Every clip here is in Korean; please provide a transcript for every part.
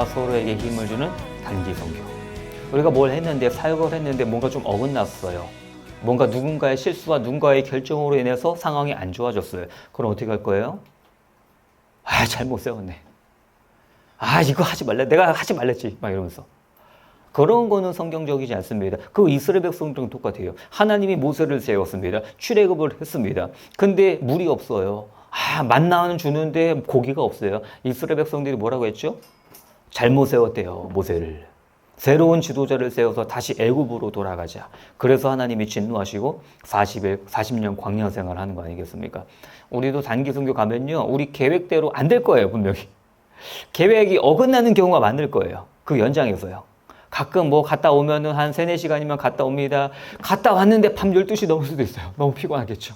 서로가 서로에게 힘을 주는 단기 선교. 우리가 뭘 했는데, 사역을 했는데 뭔가 좀 어긋났어요. 뭔가 누군가의 실수와 누군가의 결정으로 인해서 상황이 안 좋아졌어요. 그럼 어떻게 할 거예요? 아, 잘못 세웠네. 아, 이거 하지 말래. 내가 하지 말랬지. 막 이러면서. 그런 거는 성경적이지 않습니다. 그 이스라엘 백성들은 똑같아요. 하나님이 모세를 세웠습니다. 출애굽을 했습니다. 근데 물이 없어요. 아, 만나는 주는데 고기가 없어요. 이스라엘 백성들이 뭐라고 했죠? 잘못 세웠대요, 모세를. 새로운 지도자를 세워서 다시 애굽으로 돌아가자. 그래서 하나님이 진노하시고 40년 광야 생활을 하는 거 아니겠습니까? 우리도 단기 선교 가면요, 우리 계획대로 안 될 거예요, 분명히. 계획이 어긋나는 경우가 많을 거예요. 그 연장에서요. 가끔 뭐 갔다 오면은 한 3, 4시간이면 갔다 옵니다. 갔다 왔는데 밤 12시 넘을 수도 있어요. 너무 피곤하겠죠.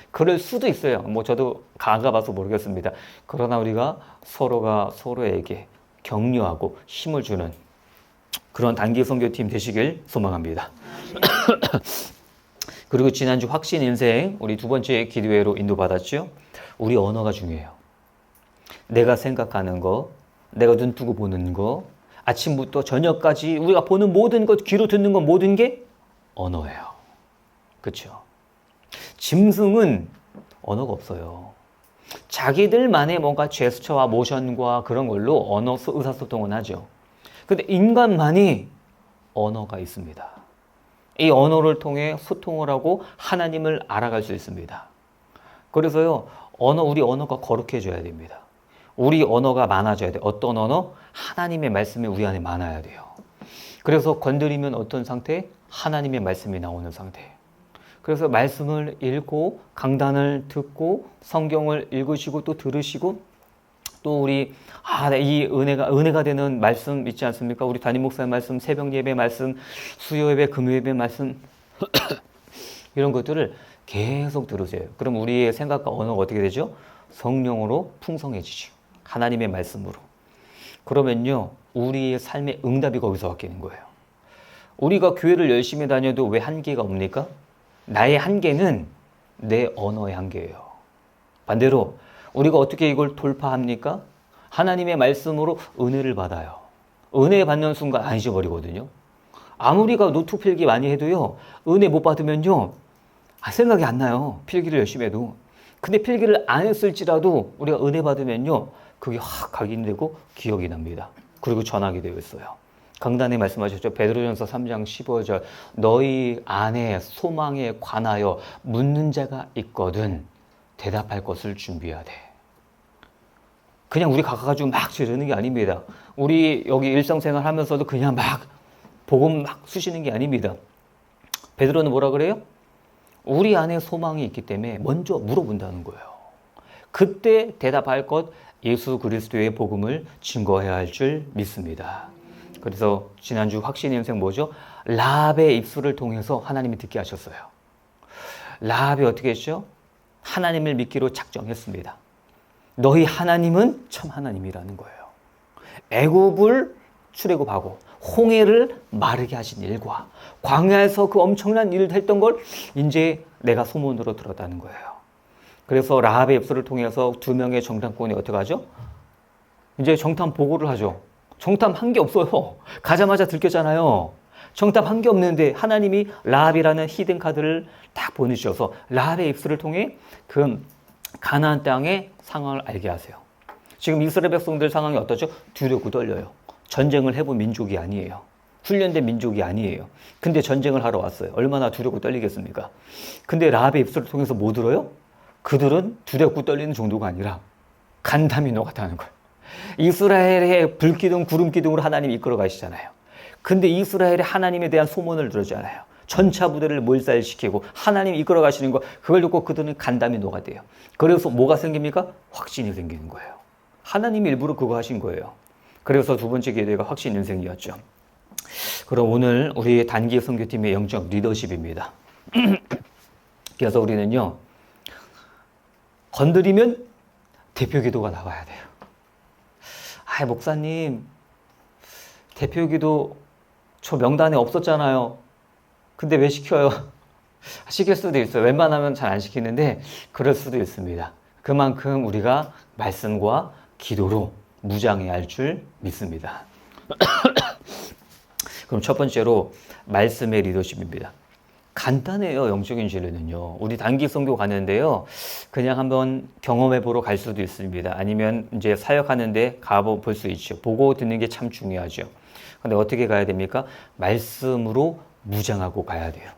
그럴 수도 있어요. 뭐 저도 가봐서 모르겠습니다. 그러나 우리가 서로가 서로에게 격려하고 힘을 주는 그런 단기 선교팀 되시길 소망합니다. 그리고 지난주 확신 인생 우리 두 번째 기도회로 인도받았죠. 우리 언어가 중요해요. 내가 생각하는 거, 내가 눈 뜨고 보는 거, 아침부터 저녁까지 우리가 보는 모든 것, 귀로 듣는 것 모든 게 언어예요. 그렇죠? 짐승은 언어가 없어요. 자기들만의 뭔가 제스처와 모션과 그런 걸로 언어 의사소통은 하죠. 근데 인간만이 언어가 있습니다. 이 언어를 통해 소통을 하고 하나님을 알아갈 수 있습니다. 그래서요, 우리 언어가 거룩해져야 됩니다. 우리 언어가 많아져야 돼요. 어떤 언어? 하나님의 말씀이 우리 안에 많아야 돼요. 그래서 건드리면 어떤 상태? 하나님의 말씀이 나오는 상태. 그래서 말씀을 읽고 강단을 듣고 성경을 읽으시고 또 들으시고 또 우리 이 은혜가 되는 말씀 있지 않습니까? 우리 담임 목사의 말씀, 새벽 예배 말씀, 수요 예배, 금요 예배 말씀 이런 것들을 계속 들으세요. 그럼 우리의 생각과 언어가 어떻게 되죠? 성령으로 풍성해지죠. 하나님의 말씀으로. 그러면요, 우리의 삶의 응답이 거기서 바뀌는 거예요. 우리가 교회를 열심히 다녀도 왜 한계가 옵니까? 나의 한계는 내 언어의 한계예요. 반대로 우리가 어떻게 이걸 돌파합니까? 하나님의 말씀으로 은혜를 받아요. 은혜 받는 순간 안 잊어버리거든요. 아무리가 노트 필기 많이 해도요, 은혜 못 받으면요, 생각이 안 나요. 필기를 열심히 해도. 근데 필기를 안 했을지라도 우리가 은혜 받으면요, 그게 확 각인되고 기억이 납니다. 그리고 전하게 되어 있어요. 강단에 말씀하셨죠. 베드로전서 3장 15절 너희 안에 소망에 관하여 묻는 자가 있거든 대답할 것을 준비해야 돼. 그냥 우리 가가지고 막 지르는 게 아닙니다. 우리 여기 일상생활 하면서도 그냥 막 복음 막 쑤시는 게 아닙니다. 베드로는 뭐라 그래요? 우리 안에 소망이 있기 때문에 먼저 물어본다는 거예요. 그때 대답할 것 예수 그리스도의 복음을 증거해야 할 줄 믿습니다. 그래서 지난주 확신 인생 뭐죠? 라합의 입술을 통해서 하나님이 듣게 하셨어요. 라합이 어떻게 했죠? 하나님을 믿기로 작정했습니다. 너희 하나님은 참 하나님이라는 거예요. 애굽을 출애굽하고 홍해를 마르게 하신 일과 광야에서 그 엄청난 일을 했던 걸 이제 내가 소문으로 들었다는 거예요. 그래서 라합의 입술을 통해서 2명의 정탐꾼이 어떻게 하죠? 이제 정탐 보고를 하죠. 정탐 한 게 없어요. 가자마자 들켰잖아요. 정탐 한 게 없는데 하나님이 라합이라는 히든 카드를 딱 보내주셔서 라합의 입술을 통해 그 가나안 땅의 상황을 알게 하세요. 지금 이스라엘 백성들 상황이 어떠죠? 두렵고 떨려요. 전쟁을 해본 민족이 아니에요. 훈련된 민족이 아니에요. 근데 전쟁을 하러 왔어요. 얼마나 두렵고 떨리겠습니까? 근데 라합의 입술을 통해서 뭐 들어요? 그들은 두렵고 떨리는 정도가 아니라 간담이 녹았다는 거예요. 이스라엘의 불기둥, 구름기둥으로 하나님이 이끌어 가시잖아요. 근데 이스라엘의 하나님에 대한 소문을 들었잖아요. 전차 부대를 몰살시키고 하나님이 이끌어 가시는 거, 그걸 듣고 그들은 간담이 녹아대요. 그래서 뭐가 생깁니까? 확신이 생기는 거예요. 하나님이 일부러 그거 하신 거예요. 그래서 두 번째 기도가 확신 인생이었죠. 그럼 오늘 우리 단기 선교팀의 영적 리더십입니다. 그래서 우리는요, 건드리면 대표 기도가 나와야 돼요. 목사님, 대표 기도 저 명단에 없었잖아요. 근데 왜 시켜요? 시킬 수도 있어요. 웬만하면 잘 안 시키는데 그럴 수도 있습니다. 그만큼 우리가 말씀과 기도로 무장해야 할 줄 믿습니다. 그럼 첫 번째로 말씀의 리더십입니다. 간단해요. 영적인 진리는요. 우리 단기 선교 가는데요. 그냥 한번 경험해 보러 갈 수도 있습니다. 아니면 이제 사역하는데 가볼 수 있죠. 보고 듣는 게 참 중요하죠. 근데 어떻게 가야 됩니까? 말씀으로 무장하고 가야 돼요.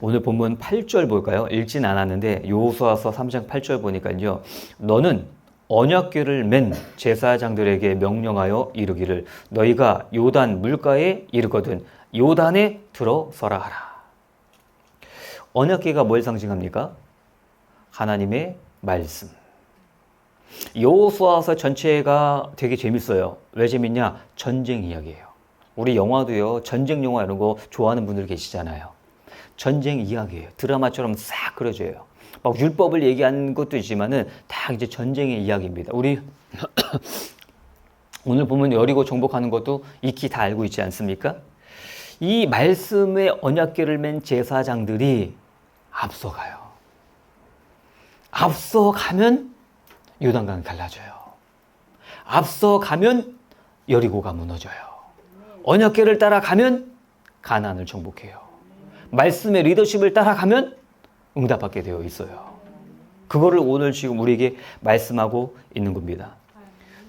오늘 본문 8절 볼까요? 읽진 않았는데 여호수아서 3장 8절 보니까요. 너는 언약궤를 맨 제사장들에게 명령하여 이르기를 너희가 요단 물가에 이르거든 요단에 들어서라 하라. 언약궤가 뭘 상징합니까? 하나님의 말씀. 여호수아서 전체가 되게 재밌어요. 왜 재밌냐? 전쟁 이야기예요. 우리 영화도요. 전쟁 영화 이런 거 좋아하는 분들 계시잖아요. 전쟁 이야기예요. 드라마처럼 싹 그려져요. 막 율법을 얘기하는 것도 있지만은 다 이제 전쟁의 이야기입니다. 우리 오늘 보면 여리고 정복하는 것도 익히 다 알고 있지 않습니까? 이 말씀의 언약궤를 맨 제사장들이 앞서가요. 앞서가면 요단강이 갈라져요. 앞서가면 여리고가 무너져요. 언약궤를 따라가면 가나안을 정복해요. 말씀의 리더십을 따라가면 응답받게 되어 있어요. 그거를 오늘 지금 우리에게 말씀하고 있는 겁니다.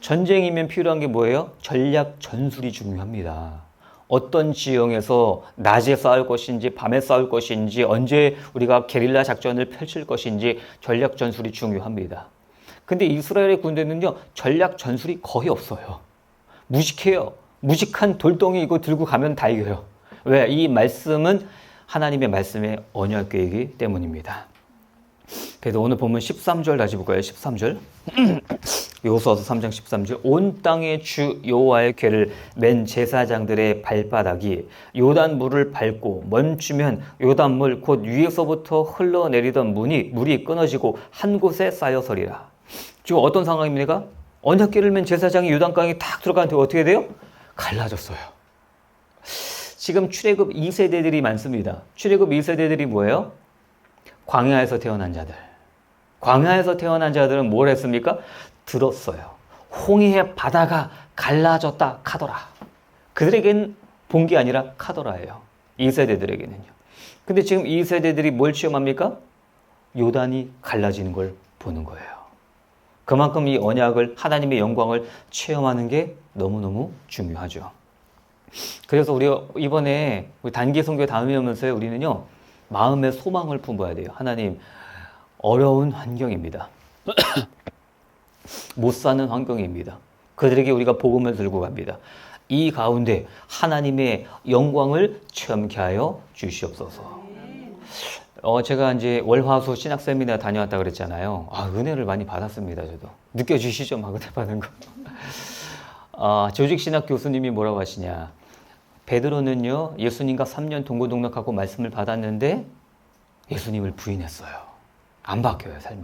전쟁이면 필요한 게 뭐예요? 전략 전술이 중요합니다. 어떤 지형에서 낮에 싸울 것인지 밤에 싸울 것인지 언제 우리가 게릴라 작전을 펼칠 것인지 전략 전술이 중요합니다. 근데 이스라엘의 군대는요. 전략 전술이 거의 없어요. 무식해요. 무식한 돌덩이 이거 들고 가면 다 이겨요. 왜? 이 말씀은 하나님의 말씀의 언약궤이기 때문입니다. 그래도 오늘 보면 13절 다시 볼까요? 13절. 여호수아서 3장 13절. 온 땅의 주 여호와의 궤를 맨 제사장들의 발바닥이 요단 물을 밟고 멈추면 요단물 곧 위에서부터 흘러내리던 물이 끊어지고 한 곳에 쌓여서리라. 지금 어떤 상황입니까? 언약궤를 맨 제사장이 요단강에 탁 들어가는데 어떻게 돼요? 갈라졌어요. 지금 출애굽 2세대들이 많습니다. 출애굽 2세대들이 뭐예요? 광야에서 태어난 자들. 광야에서 태어난 자들은 뭘 했습니까? 들었어요. 홍해의 바다가 갈라졌다 카더라. 그들에겐 본 게 아니라 카더라예요. 2세대들에게는요. 근데 지금 2세대들이 뭘 체험합니까? 요단이 갈라지는 걸 보는 거예요. 그만큼 이 언약을 하나님의 영광을 체험하는 게 너무너무 중요하죠. 그래서 우리 이번에 우리 단기 선교 다니면서요 우리는요 마음의 소망을 품어야 돼요. 하나님 어려운 환경입니다. 못 사는 환경입니다. 그들에게 우리가 복음을 들고 갑니다. 이 가운데 하나님의 영광을 체험케 하여 주시옵소서. 제가 이제 월화수 신학 세미나 다녀왔다 그랬잖아요. 은혜를 많이 받았습니다. 저도 느껴지시죠? 막 은혜 받은 거. 조직 신학 교수님이 뭐라고 하시냐? 베드로는요 예수님과 3년 동고동락하고 말씀을 받았는데 예수님을 부인했어요. 안 바뀌어요 삶이.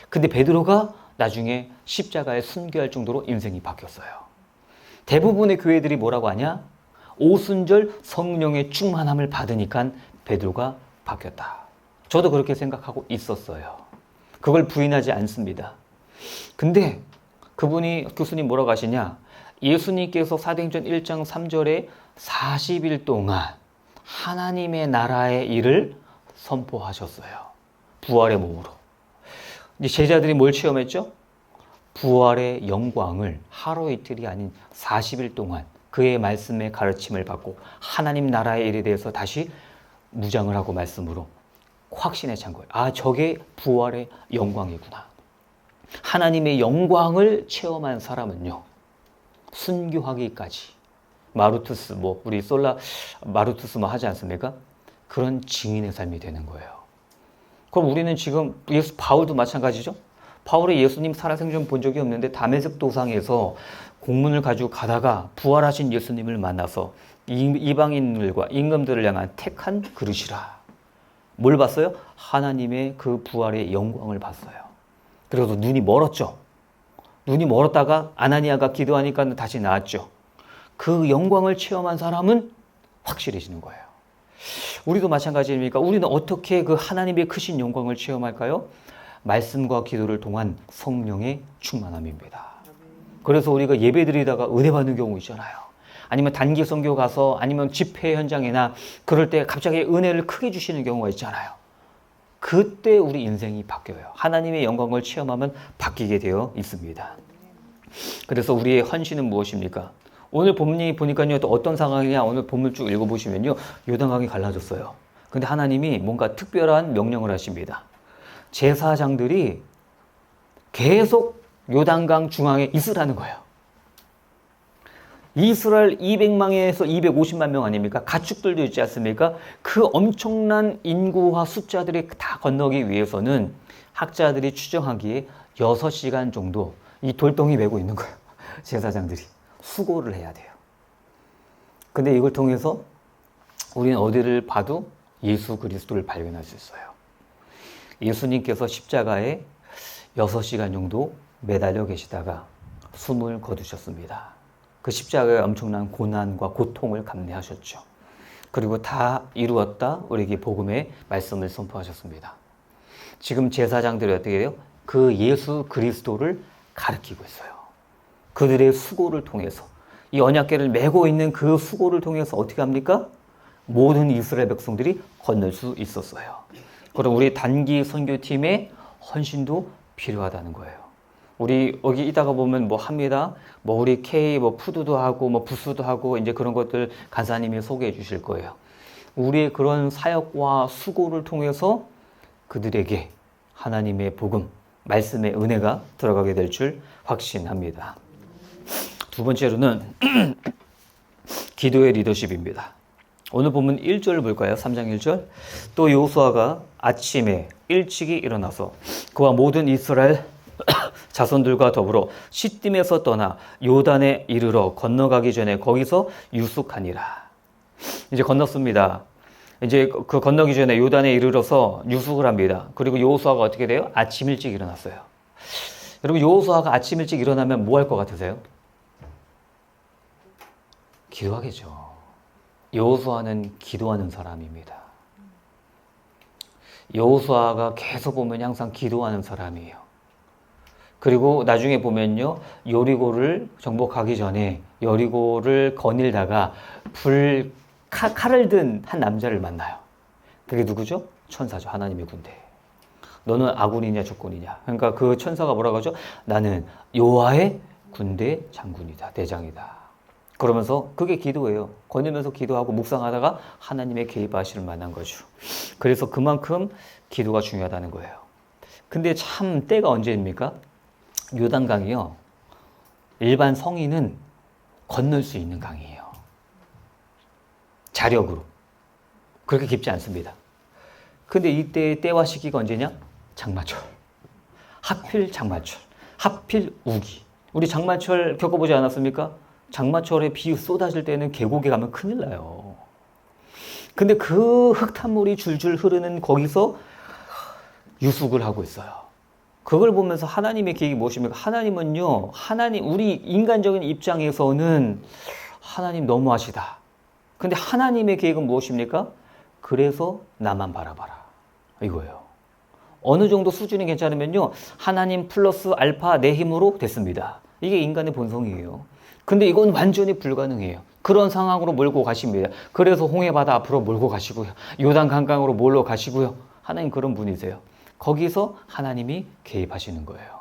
근데 베드로가 나중에 십자가에 순교할 정도로 인생이 바뀌었어요. 대부분의 교회들이 뭐라고 하냐? 오순절 성령의 충만함을 받으니까 베드로가 바뀌었다. 저도 그렇게 생각하고 있었어요. 그걸 부인하지 않습니다. 근데 그분이 교수님 뭐라고 하시냐? 예수님께서 사도행전 1장 3절에 40일 동안 하나님의 나라의 일을 선포하셨어요. 부활의 몸으로. 이제 제자들이 뭘 체험했죠? 부활의 영광을 하루 이틀이 아닌 40일 동안 그의 말씀의 가르침을 받고 하나님 나라의 일에 대해서 다시 무장을 하고 말씀으로 확신에 찬 거예요. 저게 부활의 영광이구나. 하나님의 영광을 체험한 사람은요. 순교하기까지 마루투스 우리 마루투스 하지 않습니까? 그런 증인의 삶이 되는 거예요. 그럼 우리는 지금 바울도 마찬가지죠. 바울이 예수님 살아생전 본 적이 없는데 다메섹 도상에서 공문을 가지고 가다가 부활하신 예수님을 만나서 이방인들과 임금들을 향한 택한 그릇이라. 뭘 봤어요? 하나님의 그 부활의 영광을 봤어요. 그래서 눈이 멀었죠. 눈이 멀었다가 아나니아가 기도하니까 다시 나았죠. 그 영광을 체험한 사람은 확실해지는 거예요. 우리도 마찬가지입니까? 우리는 어떻게 그 하나님의 크신 영광을 체험할까요? 말씀과 기도를 통한 성령의 충만함입니다. 그래서 우리가 예배 드리다가 은혜 받는 경우 있잖아요. 아니면 단기 선교 가서 아니면 집회 현장이나 그럴 때 갑자기 은혜를 크게 주시는 경우가 있잖아요. 그때 우리 인생이 바뀌어요. 하나님의 영광을 체험하면 바뀌게 되어 있습니다. 그래서 우리의 헌신은 무엇입니까? 오늘 본문이 보니까요, 또 어떤 상황이냐, 오늘 본문 쭉 읽어보시면요, 요단강이 갈라졌어요. 근데 하나님이 뭔가 특별한 명령을 하십니다. 제사장들이 계속 요단강 중앙에 있으라는 거예요. 이스라엘 200만에서 250만 명 아닙니까? 가축들도 있지 않습니까? 그 엄청난 인구와 숫자들이 다 건너기 위해서는 학자들이 추정하기에 6시간 정도 이 돌덩이 메고 있는 거예요. 제사장들이 수고를 해야 돼요. 근데 이걸 통해서 우리는 어디를 봐도 예수 그리스도를 발견할 수 있어요. 예수님께서 십자가에 6시간 정도 매달려 계시다가 숨을 거두셨습니다. 그 십자가의 엄청난 고난과 고통을 감내하셨죠. 그리고 다 이루었다 우리에게 복음의 말씀을 선포하셨습니다. 지금 제사장들이 어떻게 해요? 그 예수 그리스도를 가르치고 있어요. 그들의 수고를 통해서 이 언약궤를 메고 있는 그 수고를 통해서 어떻게 합니까? 모든 이스라엘 백성들이 건널 수 있었어요. 그럼 우리 단기 선교팀의 헌신도 필요하다는 거예요. 우리 여기 있다가 보면 뭐 합니다. 뭐 우리 K 뭐 푸드도 하고 뭐 부스도 하고 이제 그런 것들 간사님이 소개해 주실 거예요. 우리의 그런 사역과 수고를 통해서 그들에게 하나님의 복음, 말씀의 은혜가 들어가게 될 줄 확신합니다. 두 번째로는 기도의 리더십입니다. 오늘 보면 1절 볼까요? 3장 1절. 또 여호수아가 아침에 일찍이 일어나서 그와 모든 이스라엘 자손들과 더불어 시딤에서 떠나 요단에 이르러 건너가기 전에 거기서 유숙하니라. 이제 건넜습니다. 이제 그 건너기 전에 요단에 이르러서 유숙을 합니다. 그리고 여호수아가 어떻게 돼요? 아침 일찍 일어났어요. 여러분, 여호수아가 아침 일찍 일어나면 뭐 할 것 같으세요? 기도하겠죠. 여호수아는 기도하는 사람입니다. 여호수아가 계속 보면 항상 기도하는 사람이에요. 그리고 나중에 보면요, 여리고를 정복하기 전에 여리고를 거닐다가 칼을 든 한 남자를 만나요. 그게 누구죠? 천사죠. 하나님의 군대. 너는 아군이냐 적군이냐. 그러니까 그 천사가 뭐라고 하죠? 나는 여호와의 군대 장군이다. 대장이다. 그러면서 그게 기도예요. 거닐면서 기도하고 묵상하다가 하나님의 개입하시를 만난 거죠. 그래서 그만큼 기도가 중요하다는 거예요. 근데 참 때가 언제입니까? 요단강이요, 일반 성인은 건널 수 있는 강이에요. 자력으로. 그렇게 깊지 않습니다. 근데 이때의 때와 시기가 언제냐? 장마철. 하필 장마철. 하필 우기. 우리 장마철 겪어보지 않았습니까? 장마철에 비 쏟아질 때는 계곡에 가면 큰일 나요. 근데 그 흙탕물이 줄줄 흐르는 거기서 유숙을 하고 있어요. 그걸 보면서 하나님의 계획이 무엇입니까? 하나님은요, 우리 인간적인 입장에서는 하나님 너무하시다. 근데 하나님의 계획은 무엇입니까? 그래서 나만 바라봐라. 이거예요. 어느 정도 수준이 괜찮으면요, 하나님 플러스 알파 내 힘으로 됐습니다. 이게 인간의 본성이에요. 근데 이건 완전히 불가능해요. 그런 상황으로 몰고 가십니다. 그래서 홍해바다 앞으로 몰고 가시고요. 요단 강강으로 몰러 가시고요. 하나님 그런 분이세요. 거기서 하나님이 개입하시는 거예요.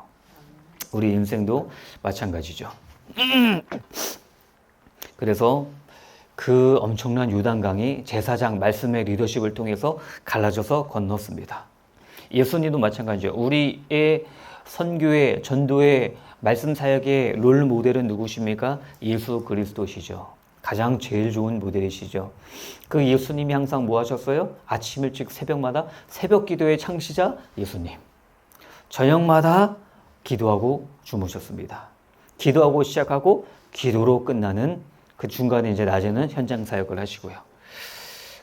우리 인생도 마찬가지죠. 그래서 그 엄청난 요단강이 제사장 말씀의 리더십을 통해서 갈라져서 건넜습니다. 예수님도 마찬가지죠. 우리의 선교의 전도의 말씀 사역의 롤 모델은 누구십니까? 예수 그리스도시죠. 가장 제일 좋은 모델이시죠. 그 예수님이 항상 뭐 하셨어요? 아침 일찍 새벽마다 새벽 기도의 창시자 예수님. 저녁마다 기도하고 주무셨습니다. 기도하고 시작하고 기도로 끝나는 그 중간에 이제 낮에는 현장 사역을 하시고요.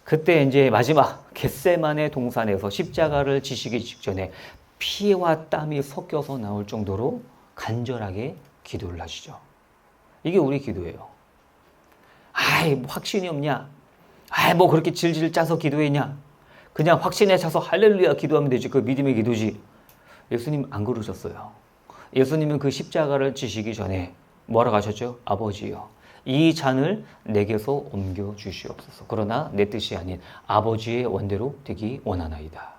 그때 이제 마지막 겟세마네 동산에서 십자가를 지시기 직전에 피와 땀이 섞여서 나올 정도로 간절하게 기도를 하시죠. 이게 우리 기도예요. 아이, 뭐 확신이 없냐? 아이, 뭐 그렇게 질질 짜서 기도했냐? 그냥 확신에 차서 할렐루야 기도하면 되지. 그 믿음의 기도지. 예수님 안 그러셨어요. 예수님은 그 십자가를 지시기 전에 뭐하러 가셨죠? 아버지요. 이 잔을 내게서 옮겨 주시옵소서. 그러나 내 뜻이 아닌 아버지의 원대로 되기 원하나이다.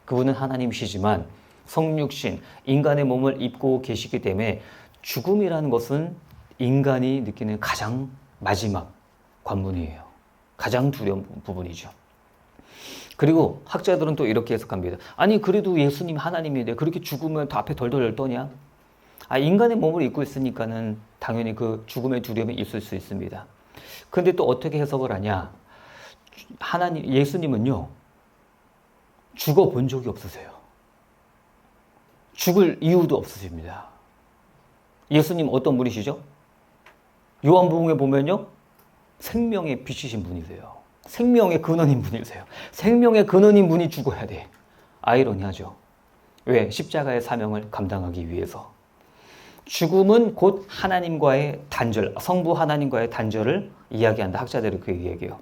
그분은 하나님이시지만 성육신, 인간의 몸을 입고 계시기 때문에 죽음이라는 것은 인간이 느끼는 가장 마지막 관문이에요. 가장 두려운 부분이죠. 그리고 학자들은 또 이렇게 해석합니다. 아니 그래도 예수님 하나님인데 그렇게 죽으면 더 앞에 덜덜 떠냐? 인간의 몸을 입고 있으니까는 당연히 그 죽음의 두려움이 있을 수 있습니다. 그런데 또 어떻게 해석을 하냐? 예수님은요, 죽어본 적이 없으세요. 죽을 이유도 없으십니다. 예수님 어떤 분이시죠? 요한복음에 보면요, 생명의 빛이신 분이세요. 생명의 근원인 분이세요. 생명의 근원인 분이 죽어야 돼. 아이러니하죠. 왜? 십자가의 사명을 감당하기 위해서. 죽음은 곧 하나님과의 단절, 성부 하나님과의 단절을 이야기한다. 학자들이 그 얘기해요.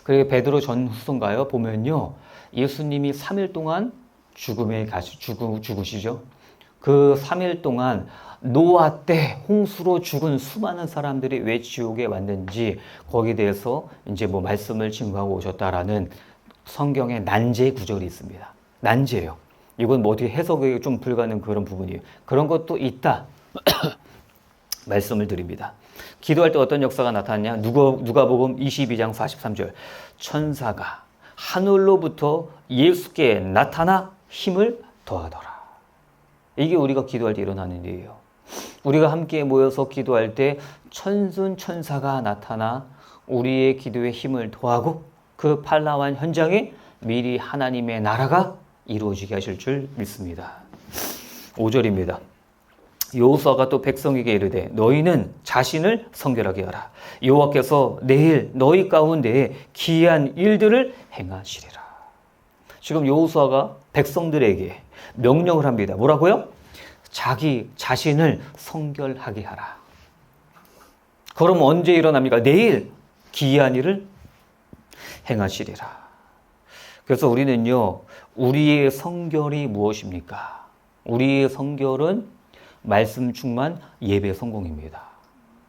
그리고 베드로 전후서인가요? 보면요, 예수님이 3일 동안 죽으시죠. 그 3일 동안 노아 때 홍수로 죽은 수많은 사람들이 왜 지옥에 왔는지 거기에 대해서 이제 뭐 말씀을 증거하고 오셨다라는 성경의 난제 구절이 있습니다. 난제예요. 이건 뭐 어떻게 해석이 좀 불가능 그런 부분이에요. 그런 것도 있다. 말씀을 드립니다. 기도할 때 어떤 역사가 나타났냐? 누가복음 22장 43절. 천사가 하늘로부터 예수께 나타나 힘을 더하더라. 이게 우리가 기도할 때 일어나는 일이에요. 우리가 함께 모여서 기도할 때 천사가 나타나 우리의 기도에 힘을 더하고 그 팔라완 현장에 미리 하나님의 나라가 이루어지게 하실 줄 믿습니다. 5절입니다. 여호수아가 또 백성에게 이르되 너희는 자신을 성결하게 하라. 여호와께서 내일 너희 가운데에 기이한 일들을 행하시리라. 지금 여호수아가 백성들에게 명령을 합니다. 뭐라고요? 자기 자신을 성결하게 하라. 그럼 언제 일어납니까? 내일 기이한 일을 행하시리라. 그래서 우리는요, 우리의 성결이 무엇입니까? 우리의 성결은 말씀 충만 예배 성공입니다.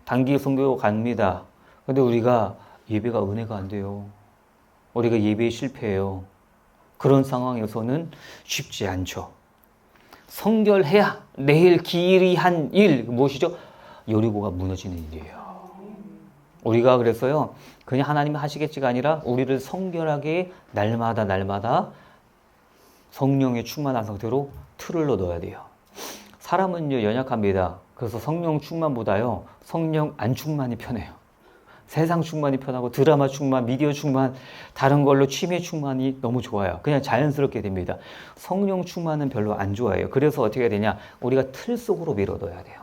단기 성교 갑니다. 근데 우리가 예배가 은혜가 안 돼요. 우리가 예배에 실패해요. 그런 상황에서는 쉽지 않죠. 성결해야 내일 기이한 일, 무엇이죠? 여리고가 무너지는 일이에요. 우리가 그래서요, 그냥 하나님이 하시겠지가 아니라 우리를 성결하게 날마다 성령의 충만한 상태로 틀을 넣어야 돼요. 사람은요, 연약합니다. 그래서 성령 충만보다요, 성령 안 충만이 편해요. 세상 충만이 편하고 드라마 충만, 미디어 충만, 다른 걸로 취미 충만이 너무 좋아요. 그냥 자연스럽게 됩니다. 성령 충만은 별로 안 좋아해요. 그래서 어떻게 되냐? 우리가 틀 속으로 밀어넣어야 돼요.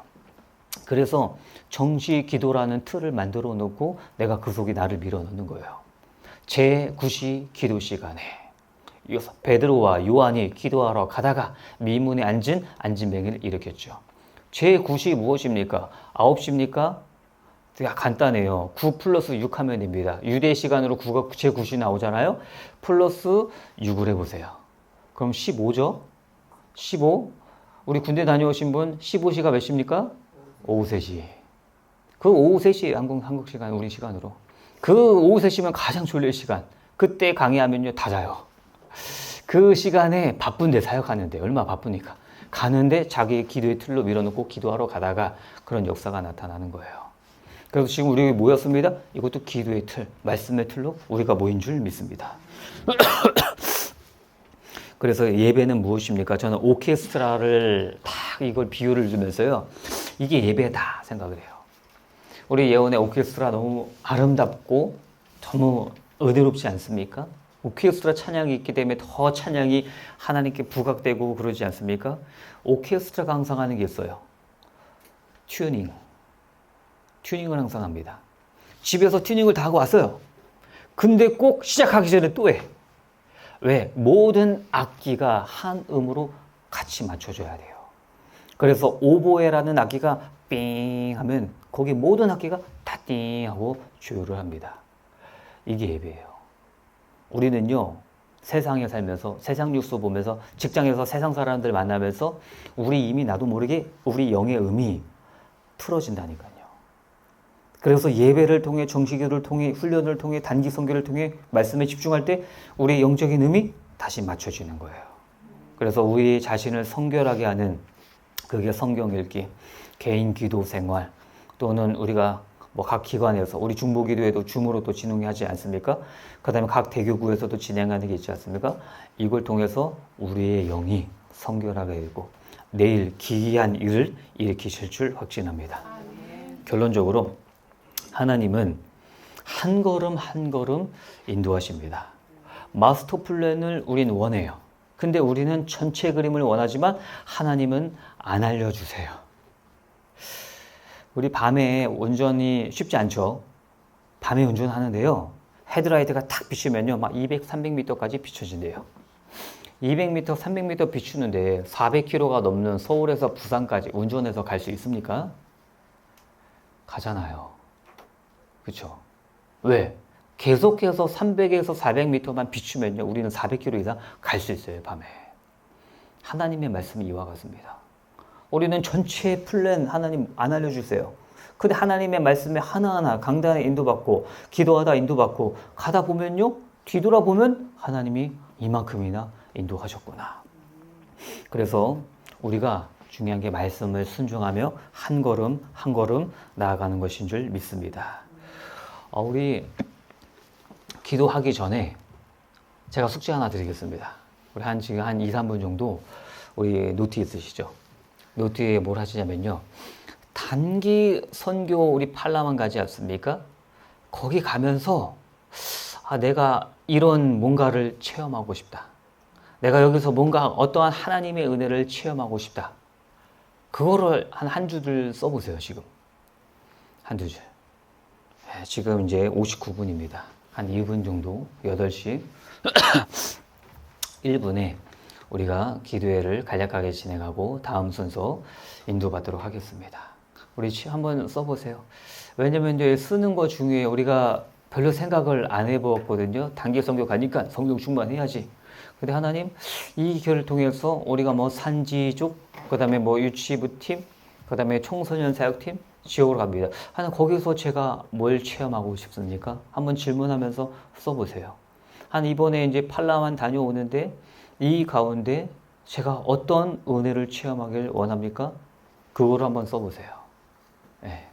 그래서 정시 기도라는 틀을 만들어 놓고 내가 그 속에 나를 밀어넣는 거예요. 제9시 기도 시간에 베드로와 요한이 기도하러 가다가 미문에 앉은 안진뱅이를 일으켰죠. 제9시 무엇입니까? 9시입니까? 간단해요. 9 플러스 6 하면 됩니다. 유대 시간으로 9가 제9시 나오잖아요. 플러스 6을 해보세요. 그럼 15죠? 15. 우리 군대 다녀오신 분 15시가 몇 시입니까? 오후 3시. 그 오후 3시 한국 시간, 우리 시간으로. 그 오후 3시면 가장 졸릴 시간. 그때 강의하면요, 다 자요. 그 시간에 바쁜데 사역하는데 얼마나 바쁘니까. 가는데 자기 기도의 틀로 밀어놓고 기도하러 가다가 그런 역사가 나타나는 거예요. 그래서 지금 우리 모였습니다. 이것도 기도의 틀, 말씀의 틀로 우리가 모인 줄 믿습니다. 그래서 예배는 무엇입니까? 저는 오케스트라를 딱 이걸 비유를 주면서요, 이게 예배다 생각을 해요. 우리 예원의 오케스트라 너무 아름답고 너무 은혜롭지 않습니까? 오케스트라 찬양이 있기 때문에 더 찬양이 하나님께 부각되고 그러지 않습니까? 오케스트라가 항상 하는 게 있어요. 튜닝을 항상 합니다. 집에서 튜닝을 다 하고 왔어요. 근데 꼭 시작하기 전에 또 해. 왜? 모든 악기가 한 음으로 같이 맞춰줘야 돼요. 그래서 오보에라는 악기가 삥 하면 거기 모든 악기가 다띵 하고 조율을 합니다. 이게 예배예요. 우리는요, 세상에 살면서 세상 뉴스 보면서 직장에서 세상 사람들 만나면서 우리 이미 나도 모르게 우리 영의 음이 풀어진다니까요. 그래서 예배를 통해, 정식교를 통해, 훈련을 통해, 단기 선교를 통해 말씀에 집중할 때 우리의 영적인 음이 다시 맞춰지는 거예요. 그래서 우리 자신을 성결하게 하는, 그게 성경 읽기, 개인 기도 생활, 또는 우리가 뭐 각 기관에서, 우리 중보기도회도 줌으로 또 진행하지 않습니까? 그 다음에 각 대교구에서도 진행하는 게 있지 않습니까? 이걸 통해서 우리의 영이 성결하게 되고 내일 기이한 일을 일으키실 줄 확신합니다. 결론적으로 하나님은 한 걸음 한 걸음 인도하십니다. 마스터 플랜을 우린 원해요. 근데 우리는 전체 그림을 원하지만 하나님은 안 알려주세요. 우리 밤에 운전이 쉽지 않죠. 밤에 운전하는데요. 헤드라이트가 탁 비추면요. 막 200, 300m까지 비춰진대요. 200m, 300m 비추는데 400km가 넘는 서울에서 부산까지 운전해서 갈 수 있습니까? 가잖아요. 그렇죠? 왜? 계속해서 300에서 400m만 비추면요. 우리는 400km 이상 갈 수 있어요. 밤에. 하나님의 말씀이 이와 같습니다. 우리는 전체 플랜 하나님 안 알려주세요. 근데 하나님의 말씀에 하나하나 강단에 인도받고 기도하다 인도받고 가다 보면요. 뒤돌아보면 하나님이 이만큼이나 인도하셨구나. 그래서 우리가 중요한 게 말씀을 순종하며 한 걸음 한 걸음 나아가는 것인 줄 믿습니다. 우리 기도하기 전에 제가 숙제 하나 드리겠습니다. 우리 지금 한 2, 3분 정도 우리 노트 있으시죠? 노트에 뭘 하시냐면요. 단기 선교 우리 팔라만 가지 않습니까? 거기 가면서 내가 이런 뭔가를 체험하고 싶다. 내가 여기서 뭔가 어떠한 하나님의 은혜를 체험하고 싶다. 그거를 한 줄을 써보세요, 지금. 한두 줄. 지금 이제 59분입니다. 한 2분 정도, 8시 1분에 우리가 기도회를 간략하게 진행하고 다음 순서 인도받도록 하겠습니다. 우리 한번 써보세요. 왜냐면 이제 쓰는 거 중요해요. 우리가 별로 생각을 안 해보았거든요. 단기 선교 가니까 성경 충만해야지. 근데 하나님, 이 기회를 통해서 우리가 뭐 산지족, 그 다음에 뭐 유치부팀, 그 다음에 청소년 사역팀, 지역으로 갑니다. 하나님, 거기서 제가 뭘 체험하고 싶습니까? 한번 질문하면서 써보세요. 한 이번에 이제 팔라만 다녀오는데 이 가운데 제가 어떤 은혜를 체험하길 원합니까? 그거를 한번 써보세요. 네.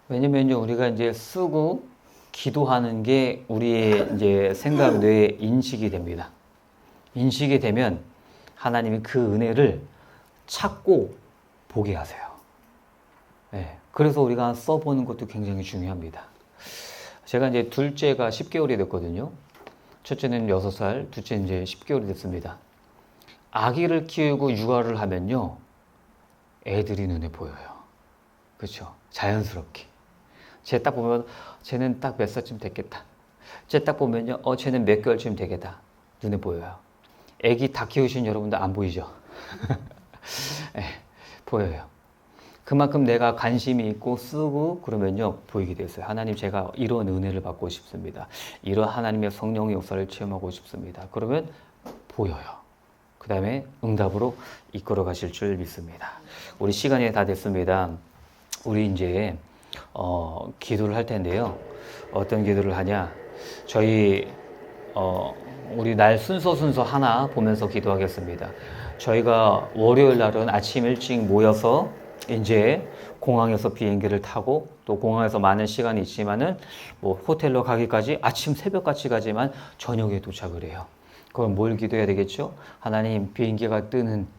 왜냐면요, 우리가 이제 쓰고 기도하는 게 우리의 이제 생각, 뇌에 인식이 됩니다. 인식이 되면 하나님이 그 은혜를 찾고 보게 하세요. 네. 그래서 우리가 써보는 것도 굉장히 중요합니다. 제가 이제 둘째가 10개월이 됐거든요. 첫째는 6살, 둘째는 이제 10개월이 됐습니다. 아기를 키우고 육아를 하면요, 애들이 눈에 보여요. 그렇죠? 자연스럽게. 쟤 딱 보면 쟤는 딱 몇 살쯤 됐겠다. 쟤 딱 보면요, 쟤는 몇 개월쯤 되겠다. 눈에 보여요. 애기 다 키우신 여러분들 안 보이죠? 네, 보여요. 그만큼 내가 관심이 있고 쓰고 그러면요, 보이게 됐어요. 하나님, 제가 이런 은혜를 받고 싶습니다. 이런 하나님의 성령의 역사를 체험하고 싶습니다. 그러면 보여요. 그 다음에 응답으로 이끌어 가실 줄 믿습니다. 우리 시간이 다 됐습니다. 우리 이제 기도를 할 텐데요. 어떤 기도를 하냐? 저희 우리 날 순서 하나 보면서 기도하겠습니다. 저희가 월요일 날은 아침 일찍 모여서 이제 공항에서 비행기를 타고 또 공항에서 많은 시간이 있지만은 뭐 호텔로 가기까지 아침 새벽같이 가지만 저녁에 도착을 해요. 그럼 뭘 기도해야 되겠죠? 하나님, 비행기가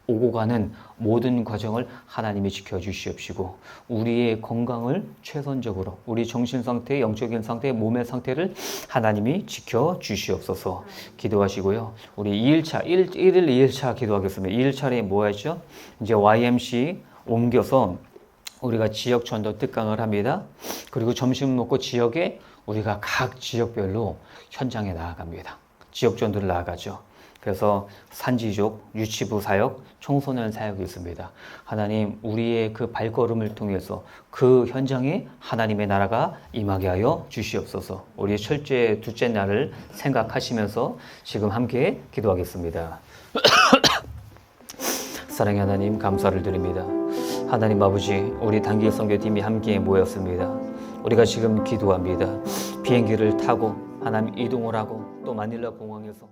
오고 가는 모든 과정을 하나님이 지켜주시옵시고 우리의 건강을 최선적으로 우리 정신 상태, 영적인 상태, 몸의 상태를 하나님이 지켜주시옵소서 기도하시고요. 우리 2일차, 1일 2일차 기도하겠습니다. 2일차에 뭐 했죠? 이제 YMC 옮겨서 우리가 지역 전도 특강을 합니다. 그리고 점심 먹고 지역에 우리가 각 지역별로 현장에 나아갑니다. 지역 전도를 나아가죠. 그래서 산지족, 유치부 사역, 청소년 사역이 있습니다. 하나님, 우리의 그 발걸음을 통해서 그 현장에 하나님의 나라가 임하게 하여 주시옵소서. 우리의 첫째, 둘째 날을 생각하시면서 지금 함께 기도하겠습니다. 사랑의 하나님 감사를 드립니다. 하나님 아버지, 우리 단기 선교팀이 함께 모였습니다. 우리가 지금 기도합니다. 비행기를 타고 하나님 이동을 하고 또 마닐라 공항에서